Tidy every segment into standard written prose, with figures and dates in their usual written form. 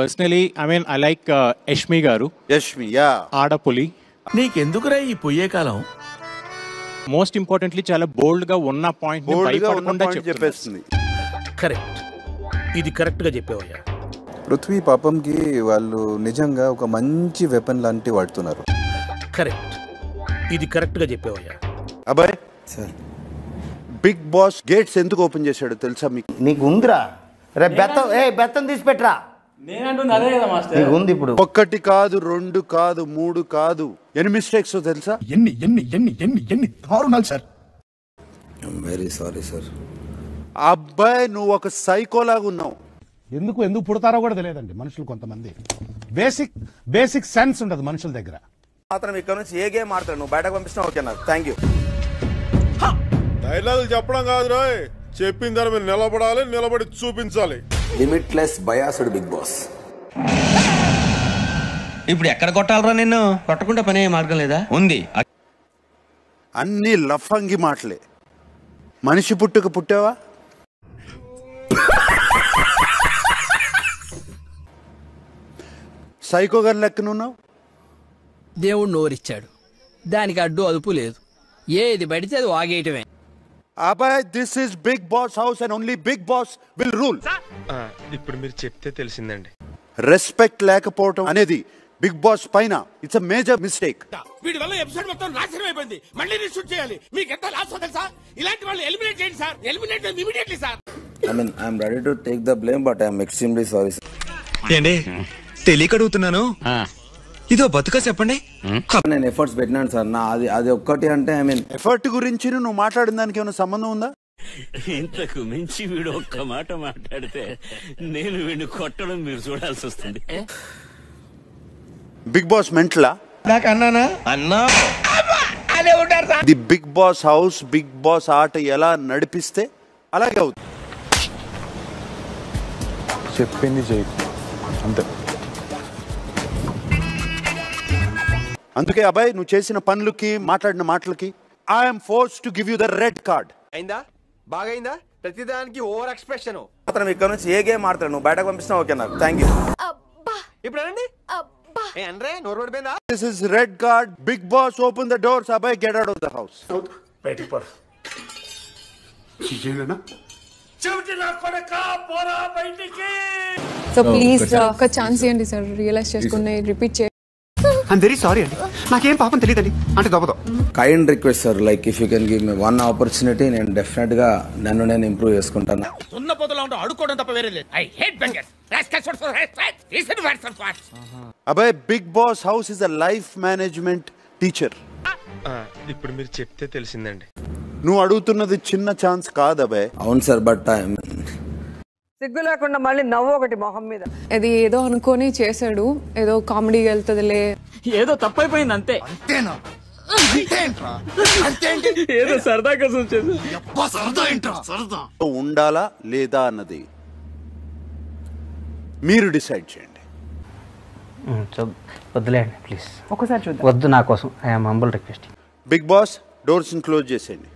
Personally I like Yashmi గారు. ఆడపులి. నీకెందుకురా ఈ పొయ్యే కాలం? మోస్ట్ ఇంపార్టెంట్లీ చాలా బోల్డ్ గా ఉన్న పాయింట్ భయపడకుండా చెప్పేస్తుంది. కరెక్ట్, ఇది కరెక్ట్ గా చెప్పేవయ్యా. పృథ్వీ పాపంకి వాళ్ళు నిజంగా ఒక మంచి వెపన్ లాంటి వాడుతున్నారు. కరెక్ట్, ఇది కరెక్ట్ గా చెప్పేవయ్యా. అబ్బాయి సార్, బిగ్ బాస్ గేట్స్ ఎందుకు ఓపెన్ చేశాడు తెలుసా మీకు? నీకు ఉందిరా? రే బెత్తం తీసి పెట్టరా. ఉంది ఇప్పుడు. ఒక్కటి కాదు, రెండు కాదు, మూడు కాదు, ఎన్ని మిస్టేక్స్ తెలుసా? ఎన్ని దారుణాలు సార్. Very sorry sir. అబ్బాయి నువ్వు ఒక సైకోలాగా ఉన్నావు. ఎందుకు పుడతారో కూడా తెలియదండి మనుషులు. కొంతమంది బేసిక్ సెన్స్ ఉండదు మనుషుల దగ్గర. మాత్రం ఇక్కడ నుంచి ఏ గేమ్ ఆడతాడు, నువ్వు బయటకు పంపిస్తున్నా ఓకే నాకు థ్యాంక్ యూ. డైలాగులు చెప్పడం కాదు రాయ్, చెప్పిన దాని మీద నిలబడాలి, నిలబడి చూపించాలి. Limitless biased Bigg Boss. ఇప్పుడు ఎక్కడ కొట్టాలరా నిన్ను? కొట్టకుండా పని అయ్యే మార్గం లేదా? ఉంది. అన్ని లఫంగి మాటలే. మనిషి పుట్టావా? సైకో గారి లెక్కనున్నావు. దేవుడు నోరిచ్చాడు, దానికి అడ్డు అదుపు లేదు. ఏది పడితే అది వాగేయటమే. అబ్బాయి this is Bigg Boss house and only Bigg Boss will rule. ఇప్పుడు మీరు చెప్తే తెలిసిందండి. రెస్పెక్ట్ లేకపోవడం అనేది బిగ్ బాస్ పైన ఇట్స్ అ మేజర్ మిస్టేక్. వీడి వల్ల ఎపిసోడ్ మొత్తం నాశనం అయిపోయింది. మళ్ళీ రీషూట్ చేయాలి. మీకు ఎంత లాస్ తెలుసా? ఇలాంటి వాళ్ళు ఎలిమినేట్ చేయండి sir. Eliminate immediately sir. I'm ready to take the blame but I'm extremely sorry. ఏంటి తెలియక అడుగుతున్నాను, ఇదో బతుక చెప్పండి. నేను ఎఫర్ట్స్ పెట్టినాను సార్. అది ఒక్కటి అంటే ఎఫర్ట్ గురించి నువ్వు మాట్లాడిన దానికి ఏమైనా సంబంధం ఉందా? ఇంతకు మించి వీడు ఒక్క మాట మాట్లాడితే నేను వీడిని కొట్టడం మీరు చూడాల్సి వస్తుంది. బిగ్ బాస్ మెంట్లా? అన్నా the Bigg Boss house, Bigg Boss ఆట ఎలా నడిపిస్తే అలాగే అవుతుంది. చెప్పింది చేయకు అంతే. అందుకే అబ్బాయి నువ్వు చేసిన పనులకి, మాట్లాడిన మాటలకి I'm force to give you the red card. అయిందా? బాగైందా? ప్రతిదానికి ఓవర్ ఎక్స్ప్రెషన్. మాత్రం ఇక్కడ నుంచి ఏ గేమ్ ఆడతాడు, నువ్వు బయటకు పంపిస్తున్నా ఓకే నాకు థ్యాంక్ యూ. ఇప్పుడు అనండి. This is red card. Big boss open the doors. Abhay get out of the house. బయటికి పడు. సో ప్లీజ్ ఒక ఛాన్స్ ఇవ్వండి సార్, రియలైజ్ చేసుకుని రిపీట్ చేయండి. ఐఎమ్ వెరీ సారీ అండి, నాకేం పాపం తెలియదండి అంటే దొబ్బతో. Kind request sir, like if you can give me one opportunity, నేను డెఫినెట్ గా నేను ఇంప్రూవ్ చేసుకుంటాను. ఉన్న పోతలో ఉంటే అడుకోవడం తప్ప వేరే లేదు. I hate bangers. Abhay, Big Boss House is a life management teacher. ఇప్పుడు మీరు చెప్తే తెలిసిందండి. నువ్వు అడుగుతున్నది చిన్న ఛాన్స్ కాదు అబ్బాయి. అవును సార్, బట్ సిగ్గు లేకుండా మళ్ళీ నవ్వు ఒకటి మొహం మీద. అది ఏదో అనుకొని చేశాడు, ఏదో కామెడీగా వెళ్తుందిలే, ఏదో తప్పైపోయింది అంతే. అంతేనా? ఏదో సరదా కోసం ఉండాలా లేదా అన్నది మీరు డిసైడ్ చేయండి. వద్దులేండి ప్లీజ్, ఒకసారి చూద్దాం. వద్దు, నా కోసం I'm humble request. Bigg Boss doors close చేసేయండి.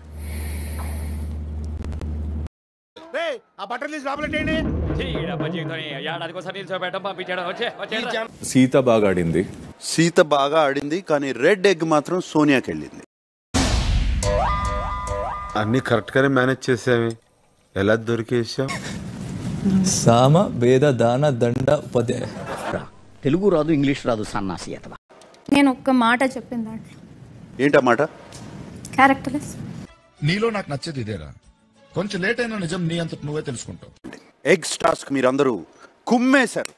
సీత బాగా ఆడింది. సీత బాగా ఆడింది, కానీ రెడ్ ఎగ్ మాత్రం సోనియాకి వెళ్ళింది. అన్ని కరెక్ట్ గానే మేనేజ్ చేసామే, ఎలా దొరికేసాం? సామ వేద దాన దండ ఉపాధ్యాయ. తెలుగు రాదు, ఇంగ్లీష్ రాదు, సన్నాసి అతవా. నేను ఒక్క మాట చెప్పిన దాంట్లో ఏంటా మాట? క్యారెక్టర్లెస్. నీలో నాకు నచ్చేది ఇదేరా, కొంచెం లేట్ అయినా నిజం నీ అంతటి నువ్వే తెలుసుకుంటావు. ఎగ్స్ టాస్క్ మీరందరూ కుమ్మేశారు.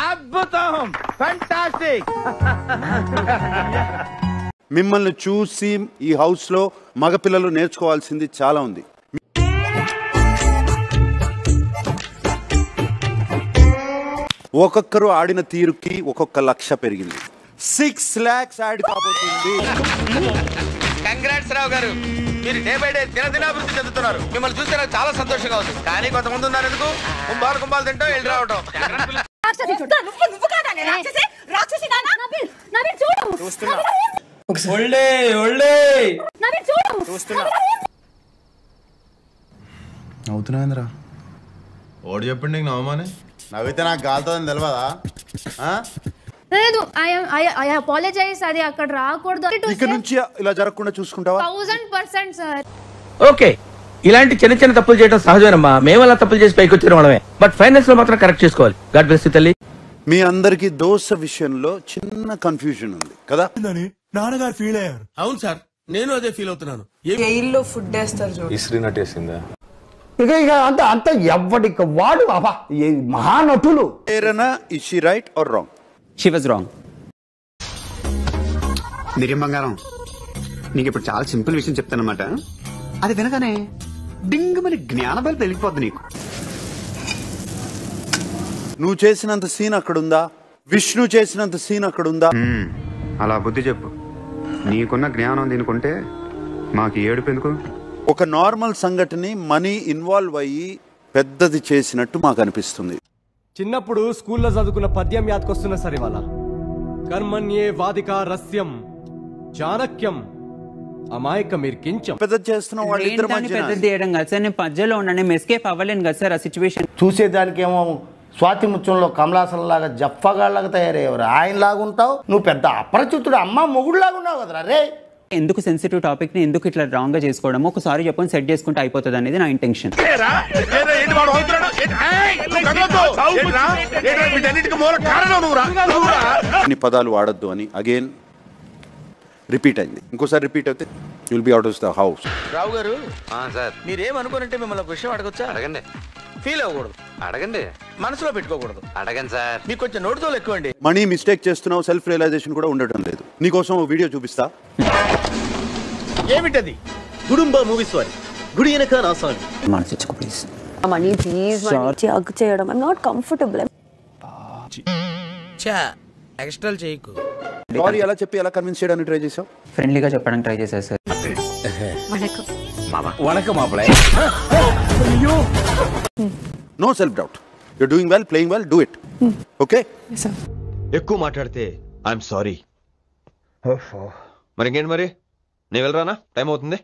అద్భుతం, ఫెంటాస్టిక్. మిమ్మల్ని చూసి ఈ హౌస్ లో మగపిల్లలు నేర్చుకోవాల్సింది చాలా ఉంది. ఒక్కొక్కరు ఆడిన తీరుకి ఒక్కొక్క లక్ష పెరిగింది. 6 lakhs యాడ్ కాబోతుంది. కంగ్రాట్స్ రావు గారు, మీరు డే బై డే దినదినాభివృద్ధి చెందుతున్నారు. మిమ్మల్ని చూస్తే నాకు చాలా సంతోషంగా ఉంది. కానీ కొంతమంది ఉన్నారు ఎందుకు కుంభాలు తింటాం వెళ్ళి రావటం. అవుతున్నాయిందిరా. ఓడి చెప్పండి నీకు నవమానే నవ్వితే నాకు గాలుతుందని తెలియదా లేదు ఐ అపాలజైజ్, అది అక్కడ రాకూడదు. ఇక నుంచి ఇలా జరగకుండా చూసుకుంటావా? 1000% సార్. ఓకే, ఇలాంటి చిన్న చిన్న తప్పులు చేయడం సహజమేనమ్మా. మేము అలా తప్పులు చేసి పైకి వచ్చిన వాళ్ళమే. బట్ ఫైనల్స్ లో మాత్రం కరెక్ట్ చేసుకోవాలి. గాడ్ బ్లెస్ యు తల్లి. మీ అందరికి దోశ విషయంలో చిన్న కన్ఫ్యూజన్ ఉంది కదా? నాన్నగారు ఫీల్ అయ్యారు. అవును సార్, నేను అదే ఫీల్ అవుతున్నాను. జైల్లో ఫుడ్ వేస్తారు చూడు. ఇస్త్రీ నటేసిందా? ఇక అంత ఎవ్వడికి వాడు అబ్బా మహానటులు. Is she right or wrong? She was wrong. నిజం బంగారం, నీకు ఇప్పుడు చాలా సింపుల్ విషయం చెప్తానమాట. అది వినగానే డింగ్ మరి జ్ఞానబలి పెరిగిపోద్ది నీకు. నువ్వు చేసినంత సీన్ అక్కడుందా? విష్ణు చేసినంత సీన్ అక్కడుందా? అలా బుద్ధి చెప్పు. నీకున్న జ్ఞానం దీనికుంటే మాకు ఏడుపు ఎందుకు? ఒక నార్మల్ సంఘటనని మనీ ఇన్వాల్వ్ అయ్యి పెద్దది చేసినట్టు మాకు అనిపిస్తుంది. చిన్నప్పుడు స్కూల్లో చదువుకున్న పద్యం యాదకొస్తున్నా సరే వాళ్ళ కర్మణ్యే వాదికా రస్యం చాణక్యం అమాయక మీరు కించం. పెద్ద చేస్తున్నాం వాళ్ళిద్దరి మధ్య. పెద్దది చేయడం కాదు సార్, నేను పద్యలో ఉన్నా, నేను ఎస్కేప్ అవ్వలేను కదా సార్ ఆ సిచ్యువేషన్. చూసేదానికేమో స్వాతి ముత్యంలో కమలాసనలాగా జఫ్ఫగాళ్ళగా తయారయ్యేవారు. ఆయనలాగా ఉంటావు నువ్వు, పెద్ద అపరిచితుడు అమ్మ మొగుడులాగా ఉన్నావు కదరా రే. ఎందుకు సెన్సిటివ్ టాపిక్ ని ఎందుకు ఇట్లా రాంగ్ గా చేసుకోవడం, ఒకసారి చెప్పని సెట్ చేసుకుంటే అయిపోతుంది అనేది నా ఇంటెన్షన్. అన్ని పదాలు వాడద్దు అని అగైన్ రిపీట్ అయింది. ఇంకోసారి రిపీట్ అయితే you'll be out of the house. Rao garu sir, మీరేమనుకోనంటే మిమ్మల్ని ఒక విషయం అడగొచ్చా? అడగండి. ఫీల్ అవ్వకూడదు, అడగండి. మనసులో పెట్టుకోకూడదు. అడగండి సార్. మీకు కొంచెం నోటితో ఎక్కువ అండి. మనీ మిస్టేక్ చేస్తున్నావు, సెల్ఫ్ రియలైజేషన్ కూడా ఉండటం లేదు. నీకోసం వీడియో చూపిస్తా. ఏమిటది? గుడుంబ మూవీస్ వారి గుడి వెనక రాసాను. మనసిచ్చుకో ప్లీజ్. మనీ ప్లీజ్ హగ్ చేయడం ఐ నాట్ కంఫర్టబుల్. ఎక్స్ట్రా చేయకు. సారీ ఎలా చెప్పి ఎలా కన్విన్స్ చేయడానికి ట్రై చేసావు? ఫ్రెండ్లీగా చెప్పడానికి ట్రై చేశారు సార్. వణకం మాపలే. No self doubt, you doing well, playing well, do it. Okay, ఎక్కువ మాట్లాడితే ఐఎమ్ సారీ. మరి ఇంకేంటి, మరి నేను వెళ్ళరానా? టైం అవుతుంది.